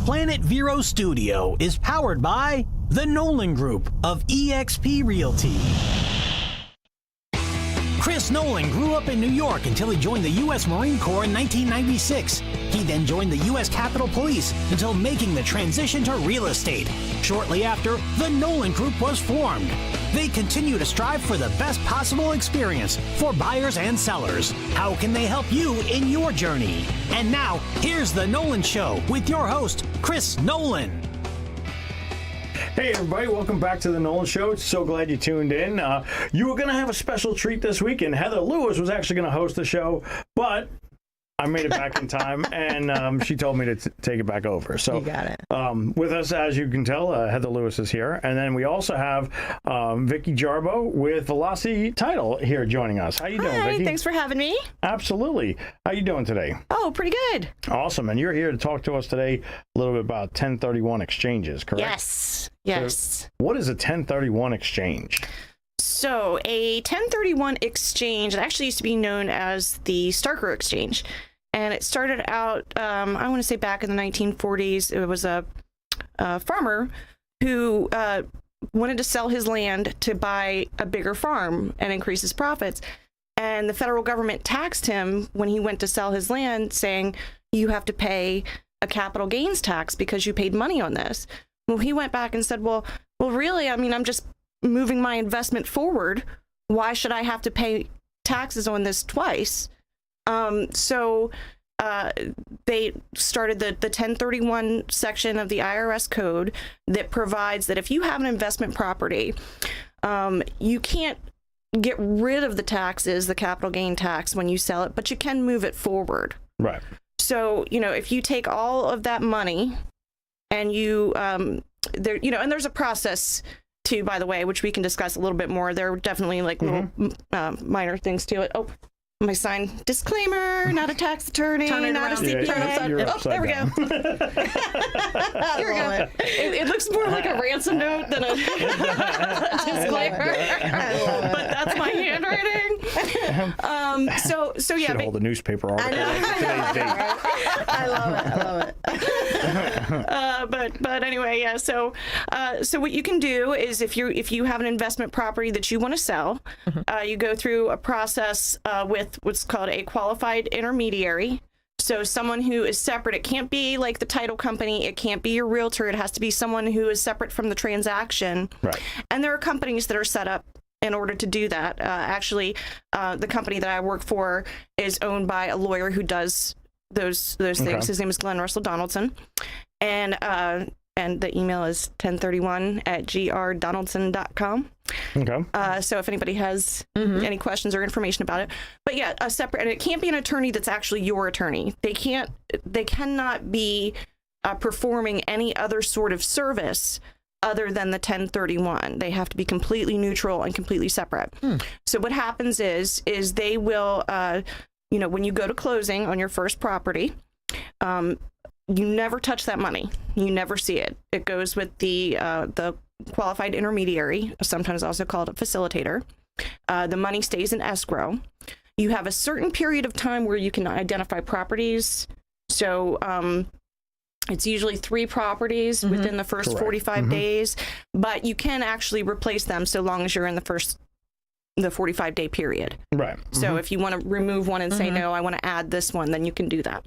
Planet Vero Studio is powered by the Nolan Group of eXp Realty. Chris Nolan grew up in New York until he joined the U.S. Marine Corps in 1996. He then joined the U.S. Capitol Police until making the transition to real estate. Shortly after, the Nolan Group was formed. They continue to strive for the best possible experience for buyers and sellers. How can they help you in your journey? And now, here's The Nolan Show with your host, Chris Nolan. Hey everybody, welcome back to the Nolan Show. So glad you tuned in. You were going to have a special treat this weekend. Heather Lewis was actually going to host the show, but I made it back in time, and she told me to take it back over. So you got it. With us, as you can tell, Heather Lewis is here. And then we also have Vicki Jarboe with Velocity Title here joining us. How you doing, Hi, Vicki? thanks for having me. Absolutely. How you doing today? Oh, pretty good. Awesome. And you're here to talk to us today a little bit about 1031 exchanges, correct? Yes. So what is a 1031 exchange? So a 1031 exchange, it actually used to be known as the Starker Exchange. And it started out, I want to say back in the 1940s. It was a farmer who wanted to sell his land to buy a bigger farm and increase his profits. And the federal government taxed him when he went to sell his land, saying, you have to pay a capital gains tax because you paid money on this. Well, he went back and said, well, really, I mean, I'm just moving my investment forward. Why should I have to pay taxes on this twice? So they started the 1031 section of the IRS code that provides that if you have an investment property, you can't get rid of the taxes, the capital gain tax, when you sell it, but you can move it forward. Right. So, if you take all of that money and you, and there's a process too, by the way, which we can discuss a little bit more. There are definitely like little minor things to it. Oh, my sign, disclaimer, not a tax attorney, not a CPA. There we go. Here we go. It looks more like a ransom note than a disclaimer, but that's my handwriting. So yeah. Should hold a newspaper article. I love it. But anyway, yeah. So what you can do is if you have an investment property that you want to sell, you go through a process with what's called a qualified intermediary. So someone who is separate. It can't be like the title company. It can't be your realtor. It has to be someone who is separate from the transaction. Right. And there are companies that are set up in order to do that. Actually, the company that I work for is owned by a lawyer who does those things. His name is Glenn Russell Donaldson. And the email is 1031@grdonaldson.com. Okay. So if anybody has any questions or information about it, but yeah, a separate, and it can't be an attorney that's actually your attorney. They cannot be performing any other sort of service other than the 1031. They have to be completely neutral and completely separate. So what happens is they will, when you go to closing on your first property, you never touch that money. You never see it. It goes with the qualified intermediary, sometimes also called a facilitator. The money stays in escrow. You have a certain period of time where you can identify properties. So it's usually 3 properties within the first 45 days, but you can actually replace them so long as you're in the 45-day period. Right. So if you want to remove one and say, no, I want to add this one, then you can do that.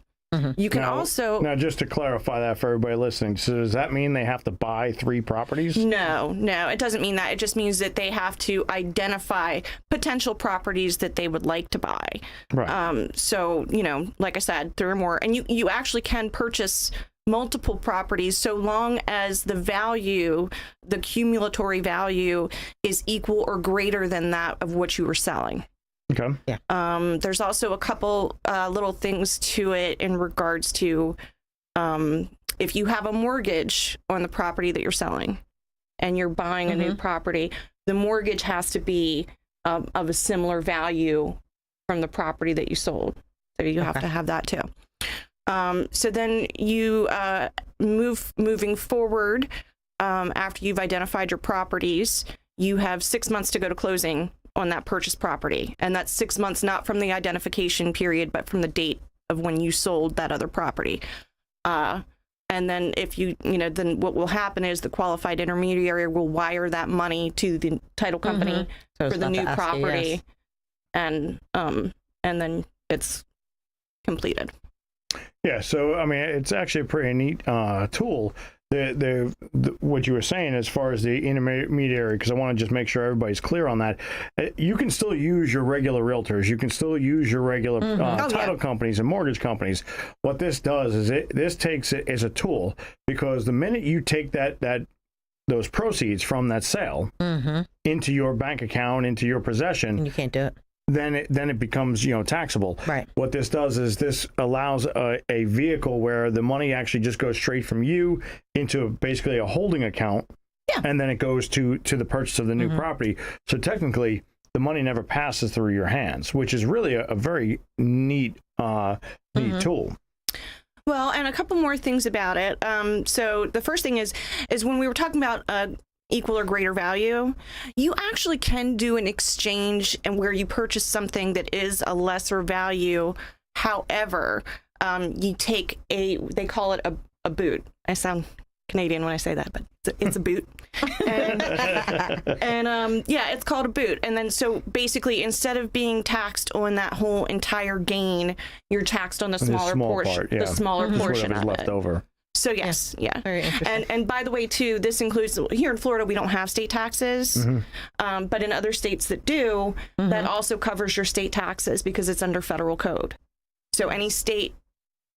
You can also... Now, just to clarify that for everybody listening, so does that mean they have to buy 3 properties? No, it doesn't mean that. It just means that they have to identify potential properties that they would like to buy. Right. So, like I said, 3 or more. And you actually can purchase multiple properties so long as the value, the cumulatory value, is equal or greater than that of what you were selling. Okay. Yeah. There's also a couple little things to it in regards to if you have a mortgage on the property that you're selling and you're buying a new property, the mortgage has to be of a similar value from the property that you sold. So you have to have that too. So then you moving forward after you've identified your properties, you have 6 months to go to closing on that purchased property. And that's 6 months, not from the identification period, but from the date of when you sold that other property. And then if then what will happen is the qualified intermediary will wire that money to the title company for the new property, and then it's completed. Yeah, so I mean, it's actually a pretty neat tool. What you were saying as far as the intermediary, because I want to just make sure everybody's clear on that. You can still use your regular realtors. You can still use your regular title companies and mortgage companies. What this does is this takes it as a tool, because the minute you take those proceeds from that sale into your bank account, into your possession, and you can't do it. Then it becomes taxable. Right. What this does is this allows a vehicle where the money actually just goes straight from you into basically a holding account, and then it goes to the purchase of the new property. So technically, the money never passes through your hands, which is really a very neat tool. Well, and a couple more things about it. So the first thing is when we were talking about equal or greater value, you actually can do an exchange and where you purchase something that is a lesser value. However, you take they call it a boot. I sound Canadian when I say that, but it's a boot. And it's called a boot. And then so basically, instead of being taxed on that whole entire gain, you're taxed on the smaller portion. The smaller portion of left over. So yes, Very interesting. and by the way, too, this includes here in Florida we don't have state taxes, but in other states that do, that also covers your state taxes because it's under federal code. So any state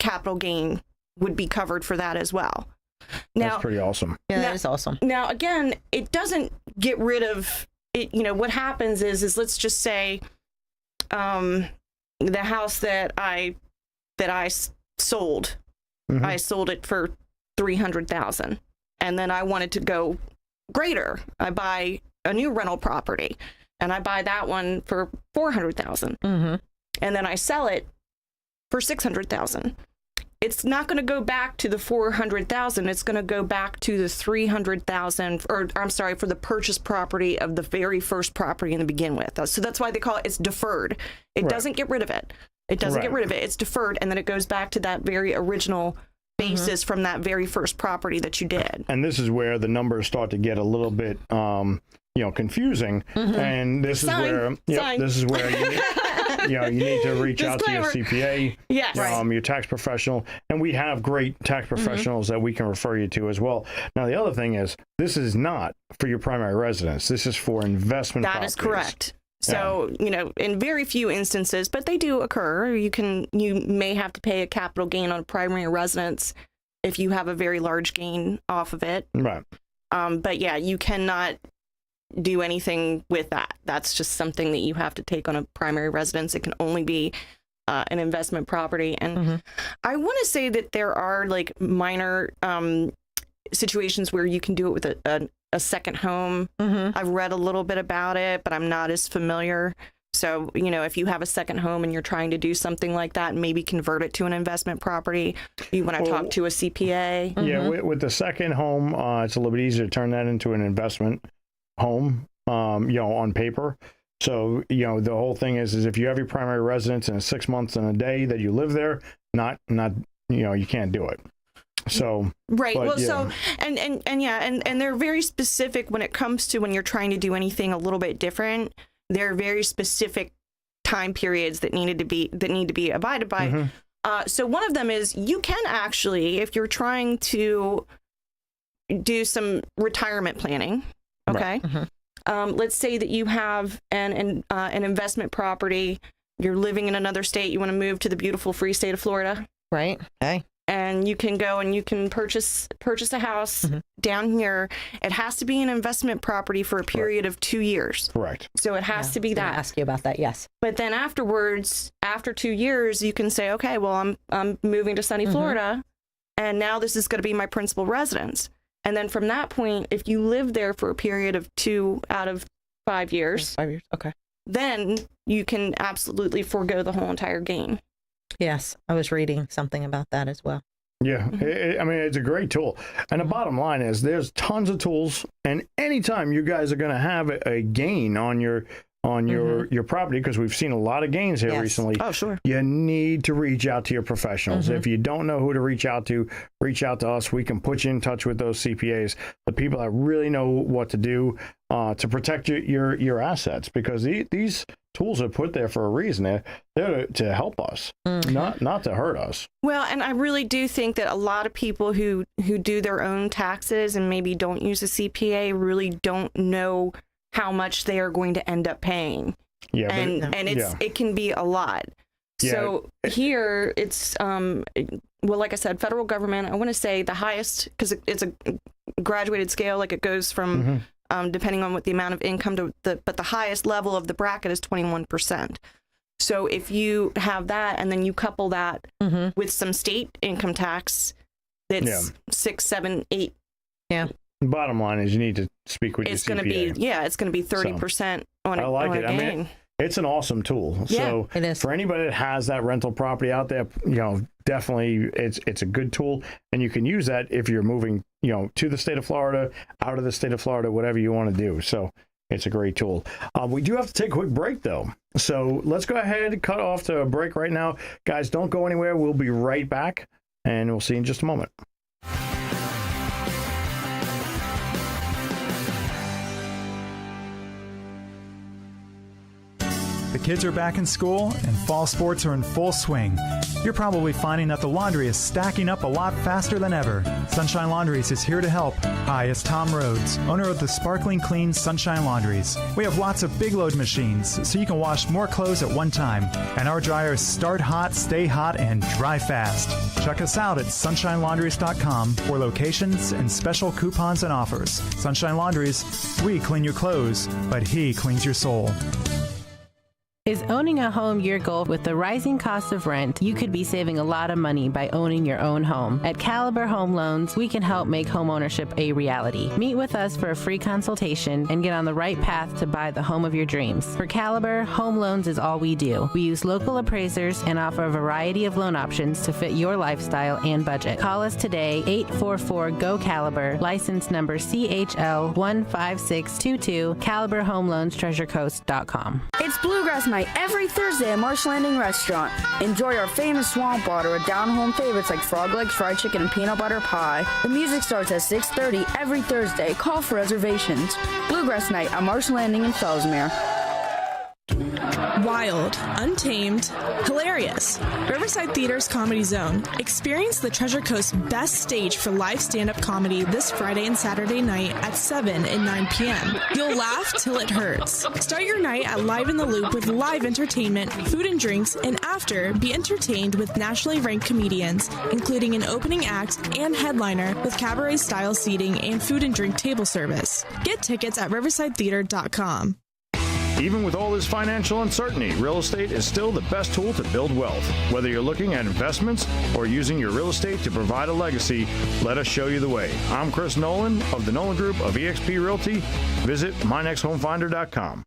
capital gain would be covered for that as well. Now, that's pretty awesome. Yeah, that is awesome. Now, again, it doesn't get rid of it. What happens is let's just say the house that I sold. I sold it for $300,000, and then I wanted to go greater. I buy a new rental property, and I buy that one for $400,000, and then I sell it for $600,000. It's not going to go back to the $400,000. It's going to go back to the $300,000, or I'm sorry, for the purchase property of the very first property in the begin with. So that's why they call it's deferred. It doesn't get rid of it. It doesn't get rid of it. It's deferred, and then it goes back to that very original basis from that very first property that you did. And this is where the numbers start to get a little bit, confusing. And this is where you need to reach out to your CPA, your tax professional, and we have great tax professionals that we can refer you to as well. Now, the other thing is, this is not for your primary residence. This is for investment properties. That is correct. So, in very few instances, but they do occur, you may have to pay a capital gain on a primary residence if you have a very large gain off of it. Right. But yeah, you cannot do anything with that. That's just something that you have to take on a primary residence. It can only be an investment property. And I want to say that there are like minor situations where you can do it with a second home. I've read a little bit about it, but I'm not as familiar. So, if you have a second home and you're trying to do something like that, maybe convert it to an investment property, you want to talk to a CPA. Yeah, with the second home, it's a little bit easier to turn that into an investment home, on paper. So, the whole thing is if you have your primary residence and 6 months and a day that you live there, you can't do it. So right. Well, so and they're very specific when it comes to when you're trying to do anything a little bit different. There are very specific time periods that need to be abided by. So one of them is you can actually, if you're trying to do some retirement planning, okay. Let's say that you have an investment property. You're living in another state. You want to move to the beautiful free state of Florida. Right. Okay. And you can go and you can purchase a house down here. It has to be an investment property for a period of 2 years. Correct. So it has to be that. I'll ask you about that. Yes. But then afterwards, after 2 years, you can say, okay, well, I'm moving to sunny Florida, and now this is going to be my principal residence. And then from that point, if you live there for a period of 2 out of 5 years, 5 years. Okay. then you can absolutely forego the whole entire gain. Yes, I was reading something about that as well. Yeah, it's a great tool. And the bottom line is there's tons of tools, and anytime you guys are going to have a gain on your on your property, because we've seen a lot of gains here recently. Oh, sure. You need to reach out to your professionals. If you don't know who to reach out to us. We can put you in touch with those CPAs, the people that really know what to do to protect your assets, because these tools are put there for a reason. They're to help us, not to hurt us. Well, and I really do think that a lot of people who do their own taxes and maybe don't use a CPA really don't know how much they are going to end up paying. Yeah, and it can be a lot. Yeah. So here it's well, like I said, federal government, I want to say the highest, because it's a graduated scale, like it goes from depending on what the amount of income but the highest level of the bracket is 21%. So if you have that and then you couple that with some state income tax, that's 6, 7, 8. Yeah. Bottom line is you need to speak with your CPA. It's going to be 30% on I like it. I mean, it's an awesome tool. Yeah, so it is. For anybody that has that rental property out there, definitely it's a good tool, and you can use that if you're moving, to the state of Florida, out of the state of Florida, whatever you want to do. So it's a great tool. We do have to take a quick break though. So let's go ahead and cut off to a break right now. Guys, don't go anywhere. We'll be right back, and we'll see you in just a moment. The kids are back in school and fall sports are in full swing. You're probably finding that the laundry is stacking up a lot faster than ever. Sunshine Laundries is here to help. Hi, it's Tom Rhodes, owner of the Sparkling Clean Sunshine Laundries. We have lots of big load machines, so you can wash more clothes at one time. And our dryers start hot, stay hot, and dry fast. Check us out at sunshinelaundries.com for locations and special coupons and offers. Sunshine Laundries, we clean your clothes, but he cleans your soul. Is owning a home your goal? With the rising cost of rent, you could be saving a lot of money by owning your own home. At Caliber Home Loans, we can help make home ownership a reality. Meet with us for a free consultation and get on the right path to buy the home of your dreams. For Caliber, home loans is all we do. We use local appraisers and offer a variety of loan options to fit your lifestyle and budget. Call us today, 844-GO-CALIBER, license number CHL15622, CaliberHomeLoansTreasureCoast.com. It's Bluegrass Night every Thursday at Marsh Landing Restaurant. Enjoy our famous swamp water with down-home favorites like frog legs, fried chicken, and peanut butter pie. The music starts at 6:30 every Thursday. Call for reservations. Bluegrass Night at Marsh Landing in Fellsmere. Wild, untamed, hilarious. Riverside Theater's Comedy Zone. Experience the Treasure Coast's best stage for live stand-up comedy this Friday and Saturday night at 7 and 9 p.m. You'll laugh till it hurts. Start your night at Live in the Loop with live entertainment, food and drinks, and after, be entertained with nationally ranked comedians, including an opening act and headliner with cabaret-style seating and food and drink table service. Get tickets at riversidetheater.com. Even with all this financial uncertainty, real estate is still the best tool to build wealth. Whether you're looking at investments or using your real estate to provide a legacy, let us show you the way. I'm Chris Nolan of the Nolan Group of eXp Realty. Visit mynexthomefinder.com.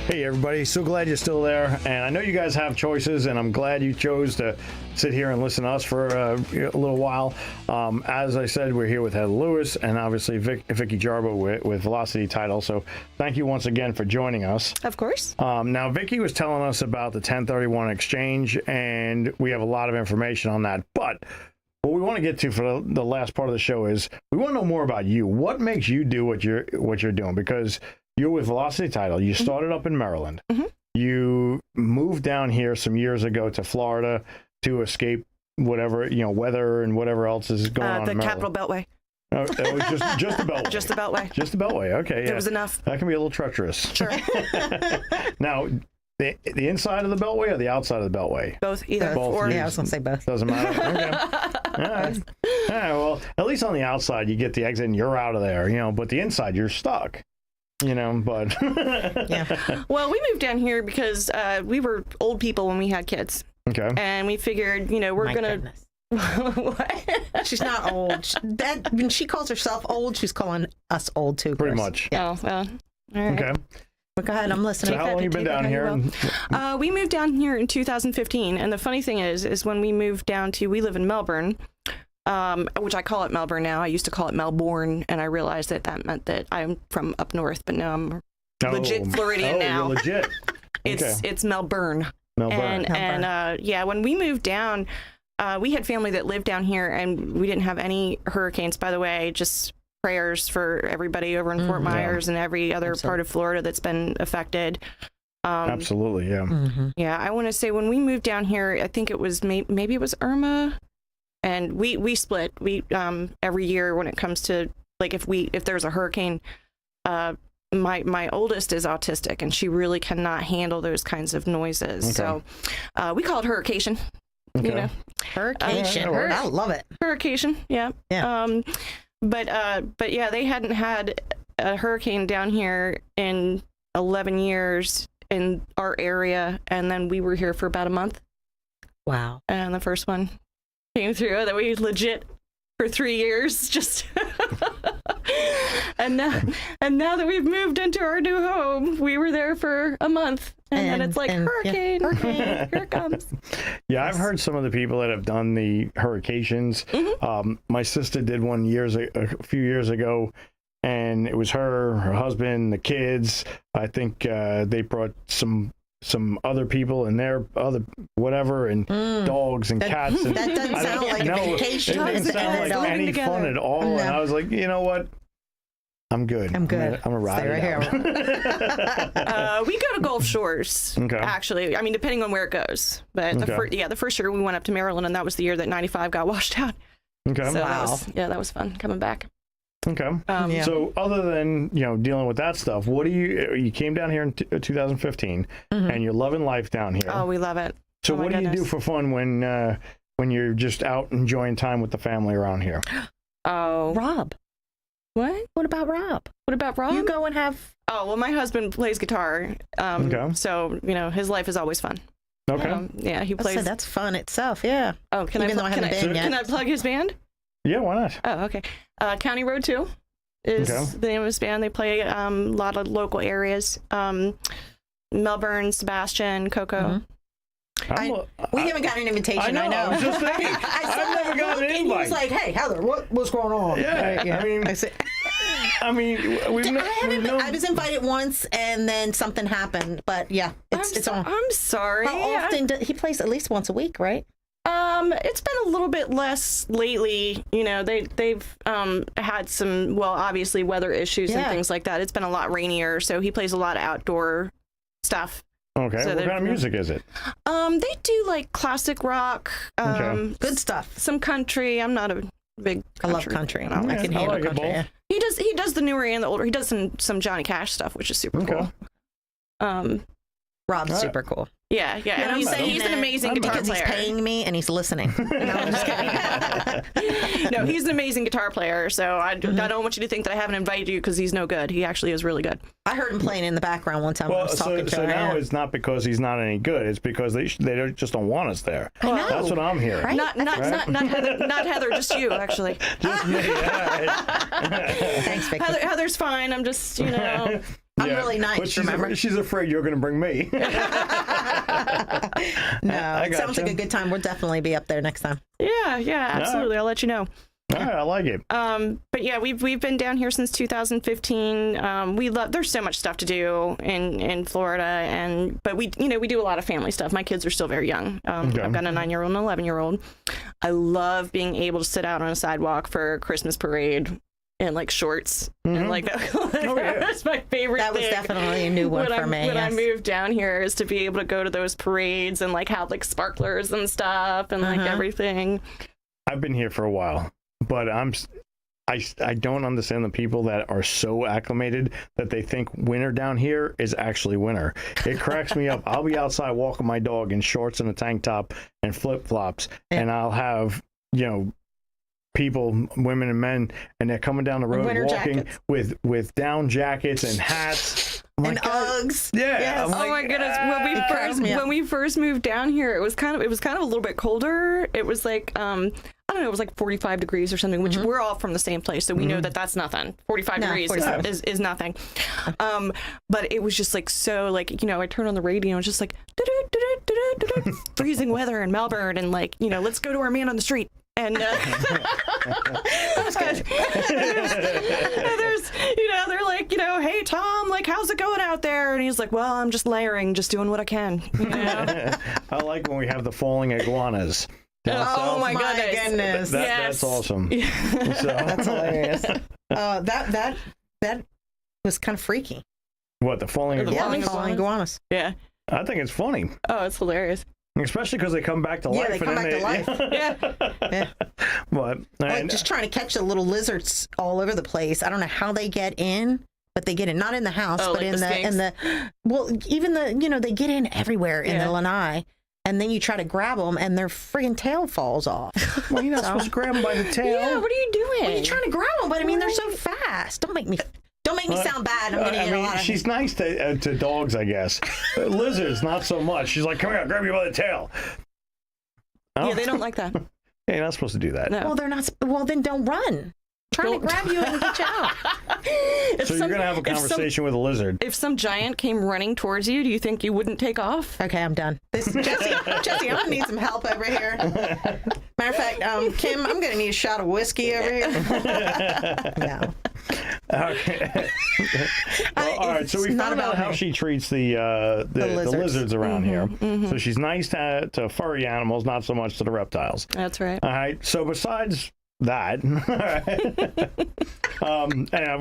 Hey everybody, so glad you're still there, and I know you guys have choices, and I'm glad you chose to sit here and listen to us for a little while. As I said, we're here with Heather Lewis and obviously Vicki Jarboe with Velocity Title, so thank you once again for joining us. Of course. Now, Vicki was telling us about the 1031 exchange, and we have a lot of information on that, but what we want to get to for the last part of the show is we want to know more about you. What makes you do what you're doing? Because you're with Velocity Title. You started up in Maryland. You moved down here some years ago to Florida to escape whatever, weather and whatever else is going on in Capital Maryland. Beltway. It was just the Beltway. Just the Beltway. Just the Beltway. Okay. There was enough. That can be a little treacherous. Sure. Now, the inside of the Beltway or the outside of the Beltway? Both, either. Both. Or, Yeah, I was going to say both. Doesn't matter. Okay. All right. Well, at least on the outside, you get the exit and you're out of there, but the inside, you're stuck. But Yeah. Well, we moved down here because we were old people when we had kids. Okay. And we figured, we're My going to... goodness. What? She's not old. When she calls herself old, she's calling us old too. Pretty Chris. much. Oh, well. All right. Okay. But go ahead, I'm listening. So how long you been down here? We moved down here in 2015, and the funny thing is when we moved down we live in Melbourne, which I call it Melbourne now. I used to call it Melbourne, and I realized that meant that I'm from up north, but now I'm legit Floridian now. You're legit. It's Melbourne. And yeah, when we moved down, we had family that lived down here, and we didn't have any hurricanes, by the way. Just prayers for everybody over in Fort Myers and every other part of Florida that's been affected. Absolutely, yeah. Yeah, I want to say when we moved down here, I think it was maybe it was Irma, and we split. We every year when it comes to like if there's a hurricane, my oldest is autistic, and she really cannot handle those kinds of noises. So we call it hurrication. You know, Hurrication. I love it. Hurrication. Yeah. But yeah, they hadn't had a hurricane down here in 11 years in our area, and then we were here for about a month. Wow. And the first one came through that we legit for 3 years just and now that we've moved into our new home, we were there for a month, and then it's like hurricane, here it comes. Yeah, I've heard some of the people that have done the hurricanes. My sister did one a few years ago, and it was her husband, the kids. I think they brought some other people and their other whatever, and dogs and cats. And that doesn't sound like a vacation. It didn't sound like any fun at all. No. And I was like, you know what? I'm good. I'm good. I'm a ride right here. We go to Gulf Shores, actually. I mean, depending on where it goes. But the first year we went up to Maryland, and that was the year that 95 got washed out. Okay. So that was fun coming back. Okay. So other than, dealing with that stuff, you came down here in 2015 and you're loving life down here. Oh, we love it. So what do you do for fun when you're just out enjoying time with the family around here? Oh, Rob. What? What about Rob? You go and have... Oh, well, my husband plays guitar. So, his life is always fun. Okay. Yeah, he plays... That's fun itself, yeah. Oh, Even though I haven't been yet. Can I plug his band? Yeah, why not? Oh, okay. County Road 2 is the name of his band. They play a lot of local areas. Melbourne, Sebastian, Coco. We haven't got an invitation, I know. I was just thinking. I've never gotten an invite. And he was like, hey, Heather, what's going on? Yeah. I mean, I was invited once, and then something happened. But yeah, it's on. I'm sorry. How often he plays? At least once a week, right? It's been a little bit less lately. They've had some, obviously weather issues and things like that. It's been a lot rainier, so he plays a lot of outdoor stuff. Okay. So what kind of music is it? They do like classic rock, good stuff. Some country. I'm not a big country. I love country. I can handle country. Yeah. He does the newer and the older. He does some Johnny Cash stuff, which is super cool. Rob's super cool. Yeah. And he's an amazing guitar player. Because he's paying me and he's listening. No, I'm just kidding. No, he's an amazing guitar player. So I don't want you to think that I haven't invited you because he's no good. He actually is really good. I heard him playing in the background one time when I was talking to him. So now it's not because he's not any good. It's because they just don't want us there. I know. That's what I'm hearing. Right? Not Heather, just you, actually. Just me. Thanks, Vicki. Heather's fine. I'm just, I'm really nice, but remember? She's afraid you're going to bring me. No, it sounds like a good time. We'll definitely be up there next time. Yeah, absolutely. I'll let you know. All right, I like it. But yeah, we've been down here since 2015. There's so much stuff to do in Florida, but we do a lot of family stuff. My kids are still very young. I've got a 9-year-old and an 11-year-old. I love being able to sit out on a sidewalk for a Christmas parade in like shorts and like that's my favorite thing. That was definitely a new one for me. When I moved down here is to be able to go to those parades and like have like sparklers and stuff and like everything. I've been here for a while, but I don't understand the people that are so acclimated that they think winter down here is actually winter. It cracks me up. I'll be outside walking my dog in shorts and a tank top and flip-flops, and I'll have, people, women and men, and they're coming down the road walking with down jackets and hats. And Uggs. Yeah. Yes. Oh my goodness. When we first moved down here, it was kind of a little bit colder. It was like I don't know, it was like 45 degrees or something, which we're all from the same place, so we know that that's nothing. 45 degrees is nothing. But it was just like so like, I turned on the radio and it was just like freezing weather in Melbourne and like, let's go to our man on the street. And that was good. And they're like, hey Tom, like how's it going out out there? And he's like, well, I'm just layering, just doing what I can. You know? I like when we have the falling iguanas. Oh my goodness. That's awesome. So. That's hilarious. That was kind of freaky. What, the falling iguanas? Yeah, falling iguanas. Yeah. I think it's funny. Oh, it's hilarious. Especially because they come back to life. Yeah, they come back to life. Yeah. But Like just trying to catch the little lizards all over the place. I don't know how they get in, but they get in. Not in the house, but like in the well, even they get in everywhere in the lanai. And then you try to grab them, and their friggin' tail falls off. Well, you're not supposed to grab them by the tail. Yeah, what are you doing? Well, you're trying to grab them, but I mean, they're so fast. Don't make me sound bad. I'm going to get a lot of... She's nice to dogs, I guess. Lizards, not so much. She's like, come here, I'll grab you by the tail. Oh. Yeah, they don't like that. Yeah, you're not supposed to do that. No. Well, they're not... Well, then don't run. Trying to grab you and get you out. So you're going to have a conversation with a lizard. If some giant came running towards you, do you think you wouldn't take off? Okay, I'm done. Jesse, I'm going to need some help over here. Matter of fact, Kim, I'm going to need a shot of whiskey over here. No. Okay. Well, all right, so we found out how she treats the lizards around here. So she's nice to furry animals, not so much to the reptiles. That's right. All right, so besides that, and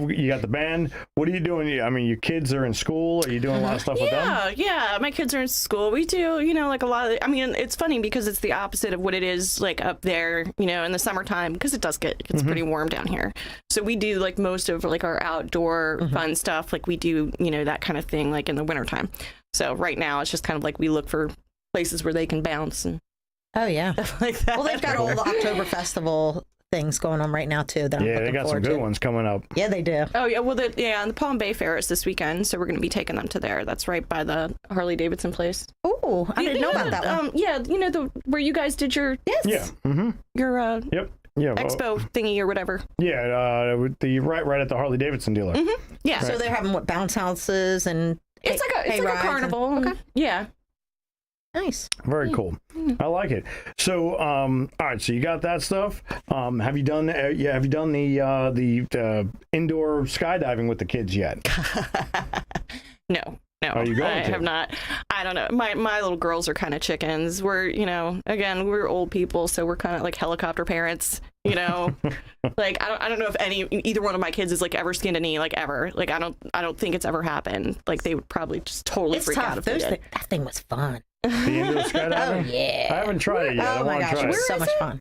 you got the band. What are you doing? I mean, your kids are in school. Are you doing a lot of stuff with them? Yeah, my kids are in school. We do, like a lot of, I mean, it's funny because it's the opposite of what it is like up there, in the summertime, because it gets pretty warm down here. So we do like most of like our outdoor fun stuff. Like we do, that kind of thing like in the wintertime. So right now it's just kind of like we look for places where they can bounce and oh yeah, stuff like that. Well, they've got all the October Festival things going on right now too. That I'm they got some good ones coming up. Yeah, they do. Oh yeah, well, and the Palm Bay Fair is this weekend, so we're going to be taking them to there. That's right by the Harley Davidson place. Oh, I didn't know about that one. Yeah, where you guys did your Yeah. Mm-hmm. your Yep. Yeah. expo thingy or whatever. Yeah. Right at the Harley Davidson dealer. Yeah. So they're having bounce houses and It's like a carnival. Okay. Yeah. Nice. Very cool. I like it. So, all right. So you got that stuff. Have you done? Have you done the indoor skydiving with the kids yet? No. Are you going I to? have not. I don't know. My little girls are kind of chickens. We're, again, we're old people, so we're kind of like helicopter parents, Like I don't know if either one of my kids is like ever skinned a knee, like ever. Like I don't think it's ever happened. Like they would probably just totally freak out if they did. That thing was fun. The indoor skydiving? Oh yeah. I haven't tried it yet. Oh my gosh, try it was it. so much fun.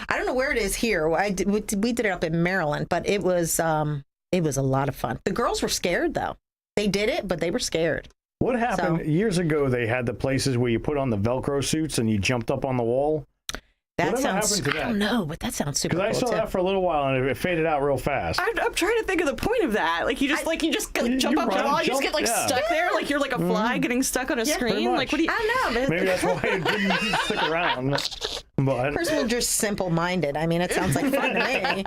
I don't know where it is here. We did it up in Maryland, but it was a lot of fun. The girls were scared though. They did it, but they were scared. What happened years ago? They had the places where you put on the Velcro suits and you jumped up on the wall. That Whatever sounds. happened to that? I don't know, but that sounds super cool. Because I saw that for a little while and it faded out real fast. I'm trying to think of the point of that. Like you just jump up the wall, you just get like stuck there, like you're like a fly getting stuck on a screen. Like what do you? I don't know. Maybe that's why it didn't stick around. But person was just simple-minded. I mean, it sounds like fun to me.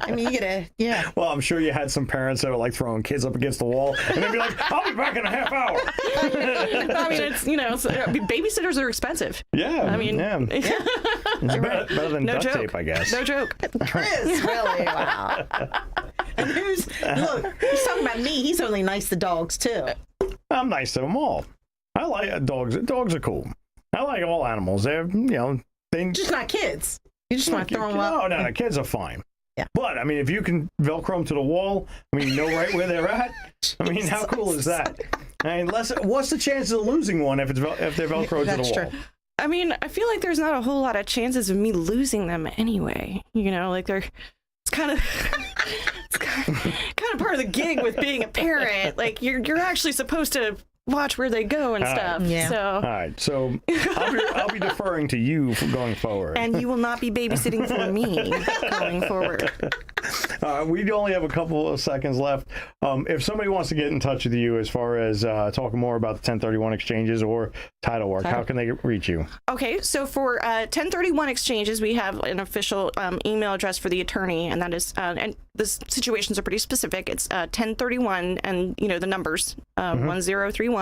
I mean, you gotta, yeah. Well, I'm sure you had some parents that were like throwing kids up against the wall, and they'd be like, "I'll be back in a half hour." I mean, it's babysitters are expensive. Yeah, I mean, it's better than duct tape, I guess. No joke. Chris, really? Wow. And he's talking about me. He's only nice to dogs too. I'm nice to them all. I like dogs. Dogs are cool. I like all animals. They're Just not kids. You just want to throw them up. No, kids are fine. Yeah. But I mean, if you can Velcro them to the wall, I mean, you know right where they're at. I mean, how cool is that? I mean, what's the chances of losing one if they're Velcroed to the wall? True. I mean, I feel like there's not a whole lot of chances of me losing them anyway. Like it's kind of part of the gig with being a parent. Like you're actually supposed to watch where they go and stuff. Yeah. So. All right. So I'll be deferring to you going forward. And you will not be babysitting for me going forward. We only have a couple of seconds left. If somebody wants to get in touch with you as far as talking more about the 1031 exchanges or title work, how can they reach you? Okay, so for 1031 exchanges, we have an official email address for the attorney, and that is, and the situations are pretty specific. It's 1031 and, the numbers, 1031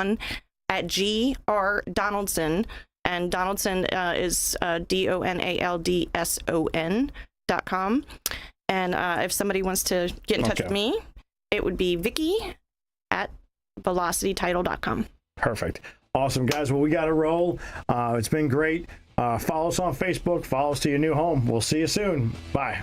at G.R. Donaldson, and Donaldson is DONALDSON.com. And if somebody wants to get in touch with me, it would be Vicki at velocitytitle.com. Perfect. Awesome, guys. Well, we got to roll. It's been great. Follow us on Facebook. Follow us to your new home. We'll see you soon. Bye.